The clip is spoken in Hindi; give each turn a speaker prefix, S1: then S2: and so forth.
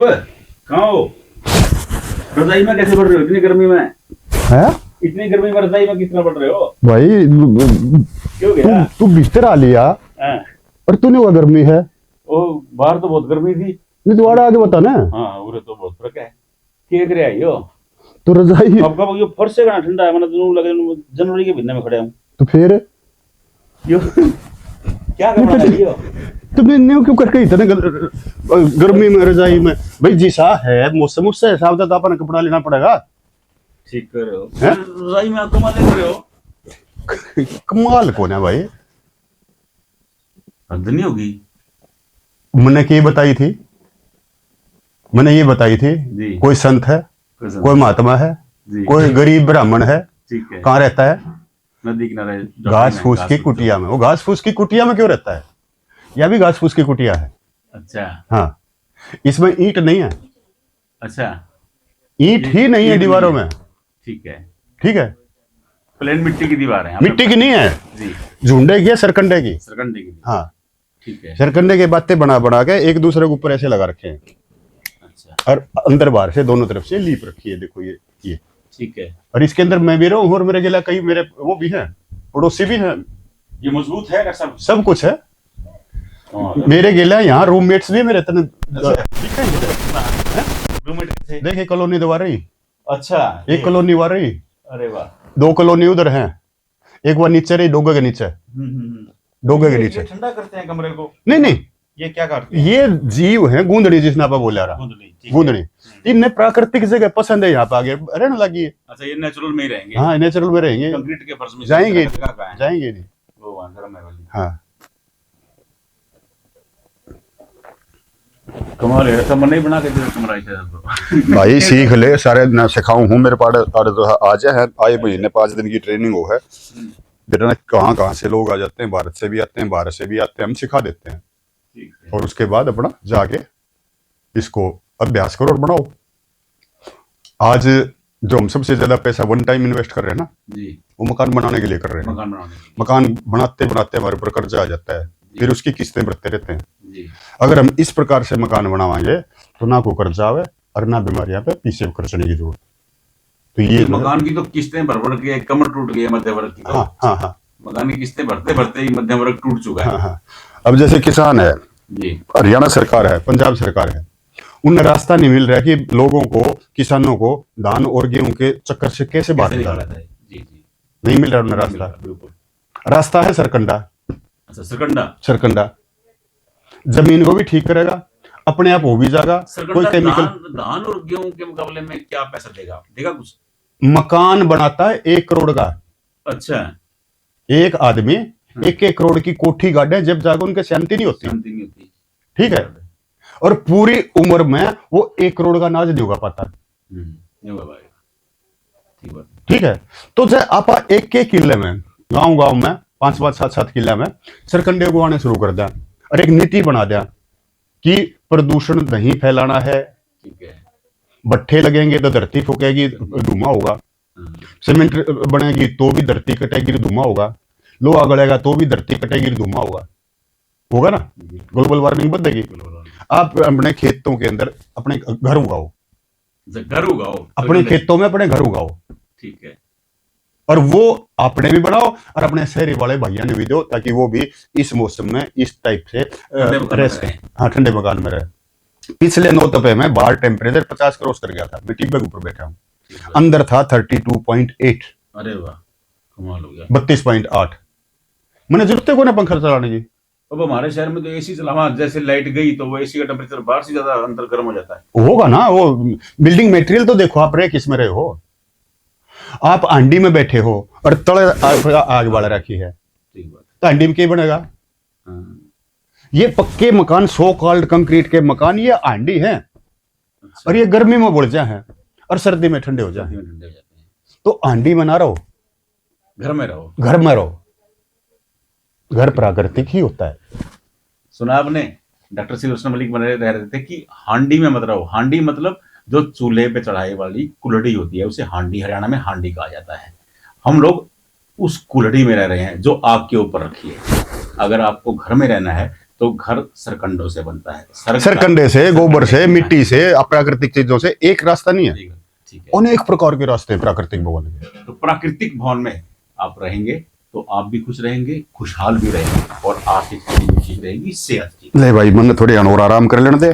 S1: ओए, कहाँ हो? रजाई में कैसे पढ़ रहे हो इतनी गर्मी में?
S2: है
S1: इतनी गर्मी में रजाई में किस तरह पढ़ रहे हो?
S2: भाई।
S1: क्यों गया?
S2: तू बिस्तर आ लिया
S1: हाँ।
S2: और तूने वो गर्मी है।
S1: ओ, बाहर तो बहुत गर्मी थी।
S2: नहीं तो आगे बता ना।
S1: हाँ, उरे तो बहुत फर्क है। क्या करे आई हो?
S2: तो रजाई
S1: अब कब ये फर्श से कहाँ ठंडा है? मैंने तो लगे जनवरी के महीने में खड़े हूँ।
S2: तो फिर
S1: यो क्या करना है यो?
S2: तुमने न्यू क्यों करके इतने गर्मी में रजाई में? भाई जैसा है मौसम उससे हिसाब से अपन कपड़ा लेना पड़ेगा।
S1: ठीक कर रहे हो। रजाई में आप कमाल कर रहे हो।
S2: कमाल कौन है भाई?
S1: हद नहीं होगी।
S2: मैंने क्या बताई थी? मैंने ये बताई थी
S1: जी।
S2: कोई संत है, कोई महात्मा है, कोई गरीब ब्राह्मण है,
S1: ठीक है,
S2: कहाँ रहता है?
S1: नदी किनारे
S2: घास फूस की कुटिया में। वो घास फूस की कुटिया में क्यों रहता है? यह भी घास फूस की कुटिया है।
S1: अच्छा
S2: हाँ, इसमें ईंट नहीं है।
S1: अच्छा,
S2: ईंट ही नहीं है दीवारों में।
S1: ठीक है,
S2: ठीक है,
S1: प्लेन मिट्टी की दीवार है।
S2: मिट्टी की नहीं है
S1: जी,
S2: झुंडे की है, सरकंडे की।
S1: सरकंडे की।
S2: हाँ,
S1: ठीक है।
S2: सरकंडे के बातें बना बना के एक दूसरे के ऊपर ऐसे लगा रखे हैं।
S1: अच्छा,
S2: और अंदर बाहर से दोनों तरफ से लीप रखी है। देखो ये
S1: ठीक है।
S2: और इसके अंदर मैं भी रहूं और मेरे गिला कई मेरे वो भी हैं, पड़ोसी भी हैं।
S1: ये मजबूत है सब?
S2: सब कुछ है
S1: हाँ,
S2: मेरे गिला। यहाँ रूममेट्स भी मेरे तने
S1: रूममेट कैसे?
S2: देखे कॉलोनी दबा रही।
S1: अच्छा,
S2: एक कॉलोनी दबा रही,
S1: अरे वाह।
S2: 2 कॉलोनी उधर हैं, एक वो नीचे रही डोगे के नीचे। डोगे के नीचे
S1: ठंडा करते हैं कमरे को?
S2: नहीं नहीं,
S1: ये क्या करते हैं?
S2: ये जीव है गूंदड़ी, जिसने आप बोला रहा गूंदड़ी। इन्हें प्राकृतिक जगह पसंद है, यहाँ पे आगे रहने लगी है।
S1: अच्छा, ये नेचुरल में ही रहेंगे?
S2: हाँ, नेचुरल में रहेंगे।
S1: कंक्रीट के फर्श में
S2: जाएंगे
S1: जाएंगे
S2: जाएंगे नहीं।
S1: वो वहाँ गर्म है वाली।
S2: हाँ,
S1: कमाल है। ऐसा मन नहीं बना के दे कमरा इसे तो।
S2: भाई सीख ले, सारे ना सिखाऊं हूँ। मेरे पास तो आज है आए महीने 5 दिन की ट्रेनिंग हो है। बेटा कहाँ कहाँ से लोग आ जाते हैं, भारत से भी आते हैं, बाहर से भी आते हैं, हम सिखा देते हैं।
S1: ठीक है।
S2: और उसके बाद अपना जाके इसको अभ्यास करो और बनाओ। आज जो हम सबसे ज्यादा पैसा वन टाइम इन्वेस्ट कर रहे हैं ना
S1: जी,
S2: वो मकान बनाने के लिए कर रहे हैं।
S1: मकान बनाने।
S2: मकान बनाते बनाते हमारे ऊपर कर्जा आ जाता है, फिर उसकी किस्तें भरते रहते हैं।
S1: जी,
S2: अगर हम इस प्रकार से मकान बनावाएंगे तो ना को कर्जा आवे और ना बीमारियां पे पीछे खर्चने की जरूरत। तो ये
S1: मकान की तो किस्तें भर भर के कमर टूट गई है मध्य वर्ग की।
S2: हाँ हाँ हाँ
S1: मकान की किस्तें भरते भरते ही मध्य वर्ग टूट चुका है।
S2: हाँ हाँ। अब जैसे किसान है,
S1: जी,
S2: हरियाणा सरकार है, पंजाब सरकार है, उन्हें रास्ता नहीं मिल रहा कि लोगों को, किसानों को धान और गेहूं के चक्कर से कैसे बाहर निकाला
S1: है। जी जी,
S2: नहीं मिल रहा उन्हें रास्ता।
S1: बिल्कुल।
S2: रास्ता है सरकंडा।
S1: अच्छा, सरकंडा।
S2: सरकंडा जमीन को भी ठीक करेगा, अपने आप हो भी जाएगा। कोई
S1: सरकंडा
S2: केमिकल
S1: धान और गेहूं के मुकाबले में क्या पैसा देगा? देगा कुछ?
S2: मकान बनाता है 1 करोड़ का।
S1: अच्छा,
S2: एक आदमी 1-1 करोड़ की कोठी गाड़े, जब जाकर उनके शांति नहीं होती।
S1: शांति नहीं होती।
S2: ठीक है, और पूरी उम्र में वो 1 करोड़ का अनाज नहीं होगा पाता।
S1: नहीं होगा भाई। ठीक बात।
S2: ठीक है, तो जब आप एक किले में गांव में 5-5, 7-7 किले में सरकंडे उगाने शुरू कर दें और एक नीति बना दें कि प्रदूषण नहीं फैलाना है।
S1: ठीक है।
S2: भट्ठे लगेंगे तो धरती फूकेगी, धुआं होगा। सीमेंट बनेगी तो भी धरती कटेगी, धुआं होगा। लोहा गलेगा तो भी धरती कटेगी, धुआं होगा ना। ग्लोबल वार्मिंग बढ़ेगी। आप अपने खेतों के अंदर अपने घर उगाओ,
S1: घर उगाओ,
S2: अपने खेतों में अपने घर उगाओ।
S1: ठीक है।
S2: और वो आपने भी बनाओ और अपने शहरी वाले भैया ने भी दो, ताकि वो भी इस मौसम में इस टाइप से हाँ ठंडे मकान में रहे। पिछले 9 तपे में बाहर टेम्परेचर 50 क्रॉस कर गया था। मैं टिब्बे के ऊपर बैठा हूँ, अंदर था 32.8।
S1: अरे वाह, कमाल हो गया।
S2: 32.8। मैंने जरूरत है कोई ना पंखा चलाने की।
S1: अब हमारे शहर में तो एसी चलावा, जैसे लाइट गई तो वो एसी का टेम्परेचर बाहर से ज्यादा अंदर गर्म हो जाता है।
S2: होगा ना, वो बिल्डिंग मटेरियल तो देखो आप, रहे किस में रहे हो। आप आंडी में बैठे हो और तले आग बाल रखी है, तो आंडी में क्या बनेगा? ये पक्के मकान, सो कॉल्ड कंक्रीट के मकान, ये आंडी है। और ये गर्मी में बढ़ जाए और सर्दी में ठंडे हो जाए। तो आंडी में ना रहो,
S1: घर में रहो।
S2: घर में रहो। घर प्राकृतिक ही होता है।
S1: सुना आपने, डॉक्टर श्री मलिक बने रह रहे थे कि हांडी में मत रहो। हांडी मतलब जो चूल्हे पे चढ़ाई वाली कुल्हड़ी होती है, उसे हांडी, हरियाणा में हांडी कहा जाता है। हम लोग उस कुल्हड़ी में रह रहे हैं जो आग के ऊपर रखी है। अगर आपको घर में रहना है तो घर सरकंडों से बनता है,
S2: सरकंडे से, गोबर से, मिट्टी से, अप्राकृतिक चीजों से। एक रास्ता नहीं है,
S1: ठीक है।
S2: अनेक प्रकार के रास्ते हैं प्राकृतिक भवन के।
S1: तो प्राकृतिक भवन में आप रहेंगे तो आप भी खुश रहेंगे, खुशहाल भी रहेंगे, और आपकी फैमिली भी ठीक रहेगी, सेहत ठीक।
S2: ले भाई, मन थोड़ी और आराम कर लेने दे।